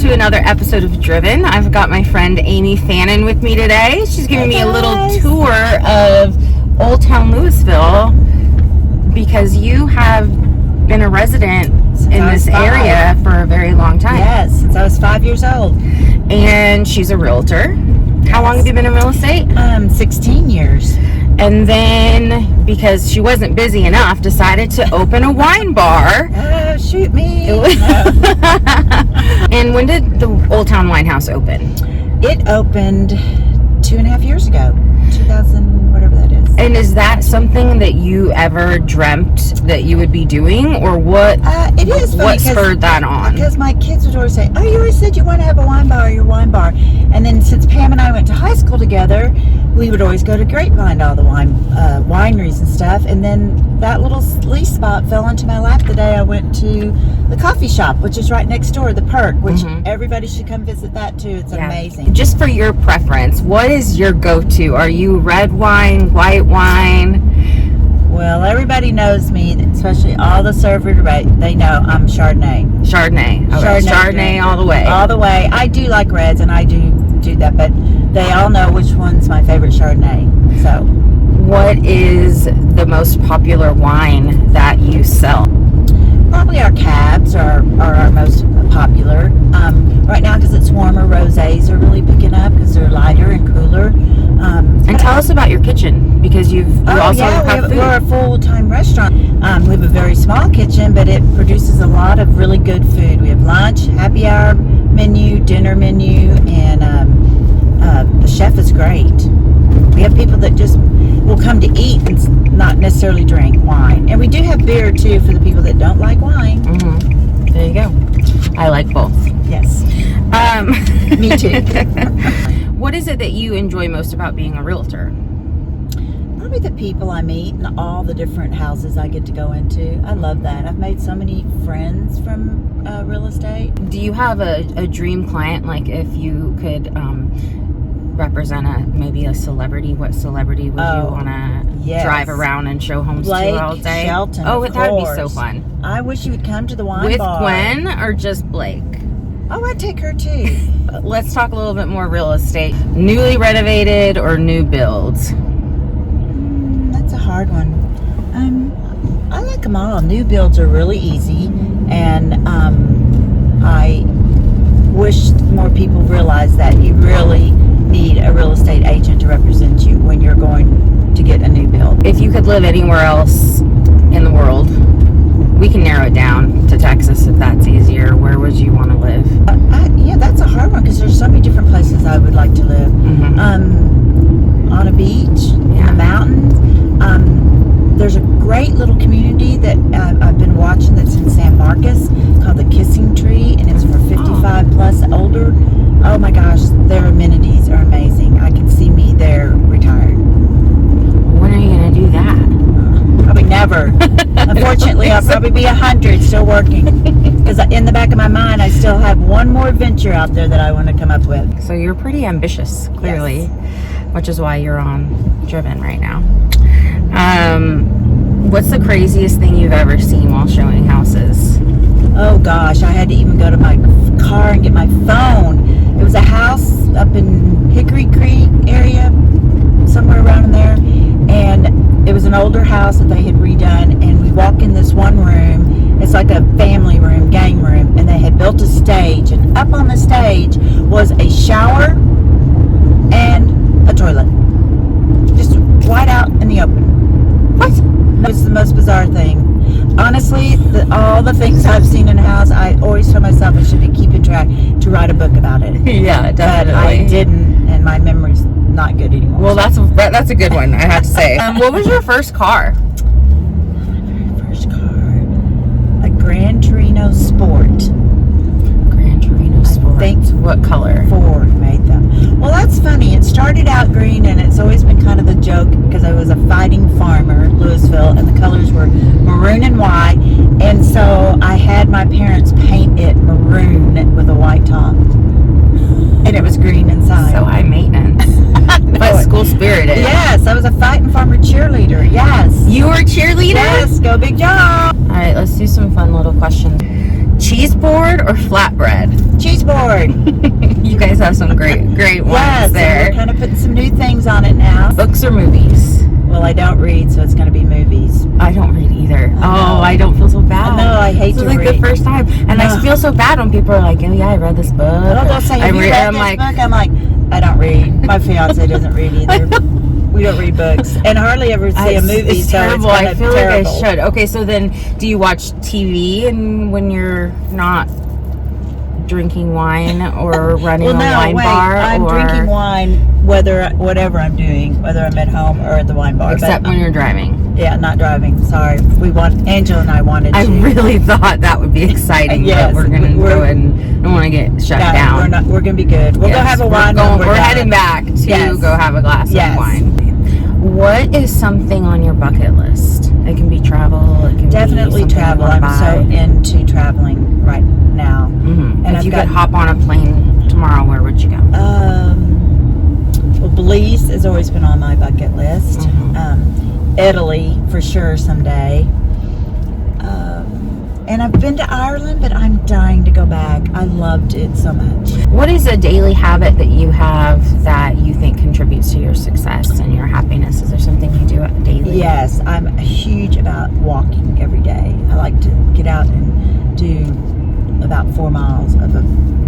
to another episode of Driven. I've got my friend Amy Fannin with me today. She's giving me a little tour of Old Town Louisville because you have been a resident in this area for a very long time. Yes, since I was 5 years old. And she's a realtor. How long have you been in real estate? 16 years. And then, because she wasn't busy enough, decided to open a wine bar. Shoot me. And when did the Old Town Winehouse open? It opened 2.5 years ago. 2000, whatever that is. And is that something that you ever dreamt that you would be doing, or what? It is funny. What spurred that on? Because my kids would always say, "Oh, you always said you want to have a wine bar, your wine bar." And then since Pam and I went to high school together, we would always go to Grapevine to all the wineries and stuff. And then that little lease spot fell into my lap the day I went to the coffee shop, which is right next door, the Perk, which everybody should come visit that too. It's amazing. Just for your preference, what is your go-to? Are you red wine, white wine? Well, everybody knows me, especially all the servers. They know I'm Chardonnay. Chardonnay. Okay. Chardonnay all the way. All the way. I do like reds, and I do that, but they all know which one's my favorite Chardonnay. So, what is the most popular wine that you sell? Probably our cabs are our most popular. Right now, because it's warmer, rosés are really picking up because they're lighter and cooler. And tell us about your kitchen, because you also have food. We're a full-time restaurant. We have a very small kitchen, but it produces a lot of really good food. We have lunch, happy hour menu, dinner menu, and the chef is great. We have people that just will come to eat and not necessarily drink wine. And we do have beer, too, for the people that don't like wine. There you go. I like both. Yes. Me too. What is it that you enjoy most about being a realtor? Probably the people I meet and all the different houses I get to go into. I love that. I've made so many friends from real estate. Do you have a dream client? Like, if you could represent maybe a celebrity, what celebrity would you want to drive around and show homes to all day? Shelton, that would be so fun. I wish you would come to the wine bar. With Gwen or just Blake? Oh, I'd take her too. Let's talk a little bit more real estate. Newly renovated or new builds? That's a hard one. I like them all. New builds are really easy, and I wish more people realize that you really need a real estate agent to represent you when you're going to get a new build. If you could live anywhere else in the world, we can narrow it down to Texas if that's easier. Where would you want to live? That's a hard one because there's so many different places I would like to live. On a beach, in the mountains. There's a great little community that I've been watching that's in San Marcos called the Kissing Tree, and it's for 55 plus older. Oh my gosh, their amenities are amazing. I can see me there retired. When are you going to do that? Probably never. Unfortunately, I'll probably be 100 still working. Because in the back of my mind, I still have one more venture out there that I want to come up with. So you're pretty ambitious, clearly, which is why you're on Driven right now. What's the craziest thing you've ever seen while showing houses? Oh gosh, I had to even go to my car and get my phone. It was a house up in Hickory Creek area, somewhere around there, and it was an older house that they had redone, and we walk in this one room. It's like a family room, gang room, and they had built a stage, and up on the stage was a shower and a toilet, just wide out in the open. What? It was the most bizarre thing. Honestly, all the things I've seen in a house, I always tell myself I should be keeping track to write a book about it. Yeah, definitely. But I didn't, and my memory's not good anymore. Well, that's a good one, I have to say. What was your first car? My first car, a Gran Torino Sport. Gran Torino Sport. I think what color? Ford made them. Well, that's funny. It started out green, and it's always been kind of the joke because I was a fighting farmer, Louisville, and the colors were maroon and white. And so I had my parents paint it maroon with a white top, and it was green inside. So high maintenance, but school spirited. Yes, I was a fighting farmer cheerleader. Yes. You were a cheerleader? Yes. Go Big Job. All right, let's do some fun little questions. Cheeseboard or flatbread? Cheeseboard. You guys have some great ones Yes, there. we're kind of putting some new things on it now. Books or movies? Well, I don't read, so it's going to be movies. I don't read either. know. I don't feel so bad. I know, I hate This to is like read. the first time. And I No. feel so bad when people are like, oh yeah, I read this book. Oh, they'll say, have you read I'm this like, book? I'm like, I don't read. My fiance doesn't read either. We don't read books. And hardly ever see a movie, it's so terrible. it's kind I of feel terrible. like I should. Okay, so then do you watch TV and when you're not drinking wine or running Well, a no, wine wait. bar? I'm or drinking wine, whatever I'm doing, whether I'm at home or at the wine bar. except but, when you're driving. yeah, not driving. Sorry. Angela and I wanted to. I really thought that would be exciting, Yes, but we're gonna we're- go ahead and don't want to get shut No, down. we're gonna be good. We'll go Yes, have a wine. when We're done. heading back to Yes. go have a glass Yes. of wine. What is something on your bucket list? It can be travel. It can Definitely be travel. I'm so into traveling right now. Mm-hmm. And If I've you got- could hop on a plane tomorrow, where would you go? Well, Belize has always been on my bucket list. Mhm. Italy for sure someday. And I've been to Ireland, but I'm dying to go back. I loved it so much. What is a daily habit that you have that you think contributes to your success and your happiness? Is there something you do daily? Yes, I'm huge about walking every day. I like to get out and do about 4 miles of a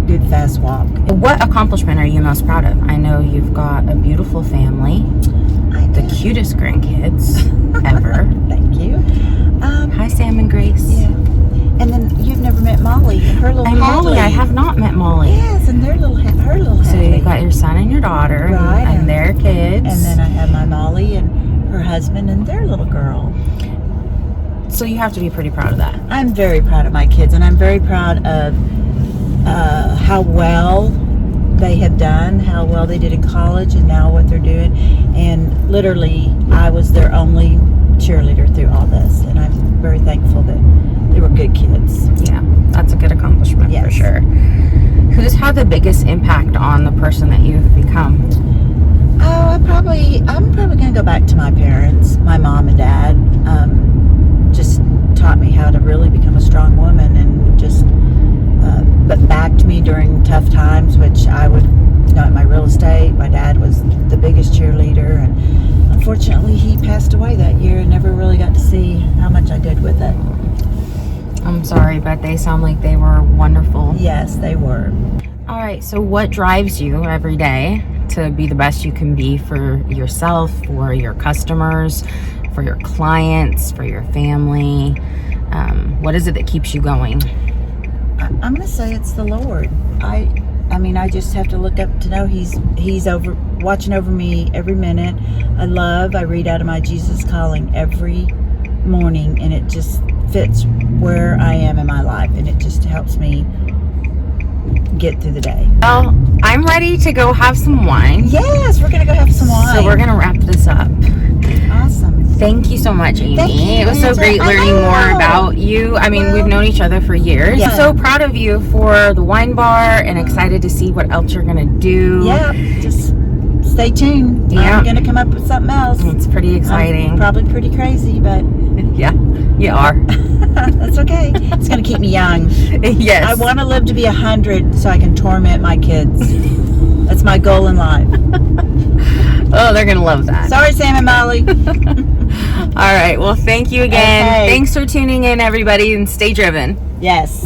good fast walk. What accomplishment are you most proud of? I know you've got a beautiful family, the cutest grandkids ever. Thank you. Hi, Sam and Grace. Yeah. And then you've never met Molly and her little And Molly, I Hadley. have not met Molly. Yes, and her little So Hadley. you got your son and your daughter Right, and their kids. And then I have my Molly and her husband and their little girl. So you have to be pretty proud of that. I'm very proud of my kids, and I'm very proud of how well they have done, how well they did in college, and now what they're doing. And literally, I was their only cheerleader through all this, and I'm very thankful that they were good kids. Yeah, that's a good accomplishment for Yes. sure. Who's had the biggest impact on the person that you've become? Oh, I'm probably gonna go back to my parents, my mom and dad. Just taught me how to really become a strong woman, and just but backed me during tough times, which I would, in my real estate, my dad was the biggest cheerleader, and unfortunately he passed away that year and never really got to see how much I did with it. I'm sorry, but they sound like they were wonderful. Yes, they were. All right, so what drives you every day to be the best you can be for yourself, for your customers, for your clients, for your family? What is it that keeps you going? I'm gonna say it's the Lord. I mean, I just have to look up to know He's over watching over me every minute. I read out of my Jesus Calling every morning, and it just fits where I am in my life, and it just helps me get through the day. Well, I'm ready to go have some wine. Yes, we're gonna go have some wine. So we're gonna wrap this up. Awesome. Thank you so much, Amy. Thank you, It was so Angela. great I learning know. more about you. I mean, we've known each other for years. Yeah. I'm so proud of you for the wine bar and excited to see what else you're gonna do. Yeah, just stay tuned. Yeah. I'm gonna come up with something else. It's pretty exciting. I'm probably pretty crazy, but Yeah, you are. that's okay. It's gonna keep me young. Yes. I want to live to be 100 so I can torment my kids. That's my goal in life. Oh, they're gonna love that. Sorry, Sam and Molly. All right. Well, thank you again. Okay. Thanks for tuning in, everybody, and stay driven. Yes.